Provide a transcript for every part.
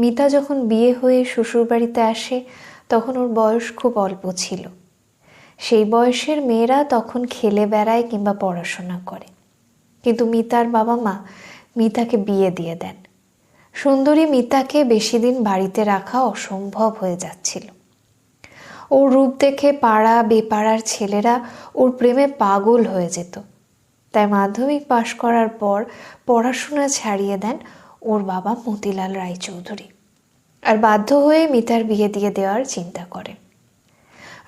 মিতা যখন বিয়ে হয়ে শ্বশুরবাড়িতে আসে তখন ওর বয়স খুব অল্প ছিল। সেই বয়সের মেয়েরা তখন খেলে বেড়ায় কিংবা পড়াশোনা করে, কিন্তু মিতার বাবা মা মিতাকে বিয়ে দিয়ে দেন। সুন্দরী মিতাকে বেশি দিন বাড়িতে রাখা অসম্ভব হয়ে যাচ্ছিল। ওর রূপ দেখে পাড়া বেপাড়ার ছেলেরা ওর প্রেমে পাগল হয়ে যেত। তাই মাধ্যমিক পাশ করার পর পড়াশোনা ছাড়িয়ে দেন ওর বাবা মতিলাল রায়চৌধুরী, আর বাধ্য হয়ে মিতার বিয়ে দিয়ে দেওয়ার চিন্তা করেন।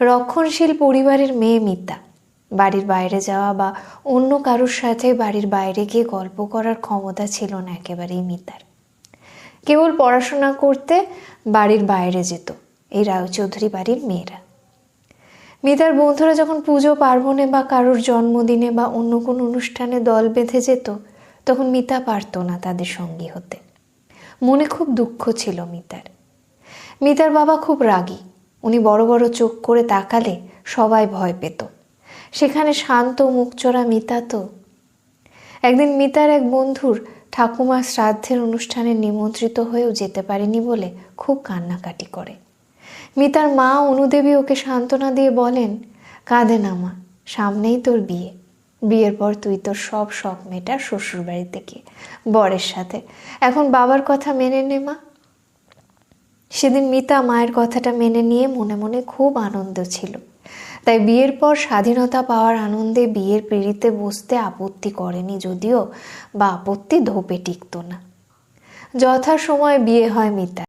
রক্ষণশীল পরিবারের মেয়ে মিতা, বাড়ির বাইরে যাওয়া বা অন্য কারোর সাথে বাড়ির বাইরে গিয়ে গল্প করার ক্ষমতা ছিল না একেবারেই মিতার। কেবল পড়াশোনা করতে বাড়ির বাইরে যেত এই রায়চৌধুরী বাড়ির মেয়েরা। মিতার বন্ধুরা যখন পুজো পার্বণে বা কারোর জন্মদিনে বা অন্য কোনো অনুষ্ঠানে দল বেঁধে যেত, তখন মিতা পারত না তাদের সঙ্গী হতে। মনে খুব দুঃখ ছিল মিতার। মিতার বাবা খুব রাগী। উনি বড় বড় চোখ করে তাকালে সবাই ভয় পেত। সেখানে শান্ত মুখচোরা মিতা তো। একদিন মিতার এক বন্ধুর ঠাকুমার শ্রাদ্ধের অনুষ্ঠানে নিমন্ত্রিত হয়েও যেতে পারেনি বলে খুব কান্নাকাটি করে। মিতার মা অনুদেবী ওকে সান্ত্বনা দিয়ে বলেন, কাঁদে না মা, সামনেই তোর বিয়ে। বিয়ের পর তুই তোর সব শখ মেটা শ্বশুর বাড়িতে গিয়ে বরের সাথে। এখন বাবার কথা মেনে নে মা। সেদিন মিতা মায়ের কথাটা মেনে নিয়ে মনে মনে খুব আনন্দ ছিল। তাই বিয়ের পর স্বাধীনতা পাওয়ার আনন্দে বিয়ের পিঁড়িতে বসতে আপত্তি করেনি যদিও, বা আপত্তি ধোপে টিকত না। যথাসময়ে বিয়ে হয় মিতা।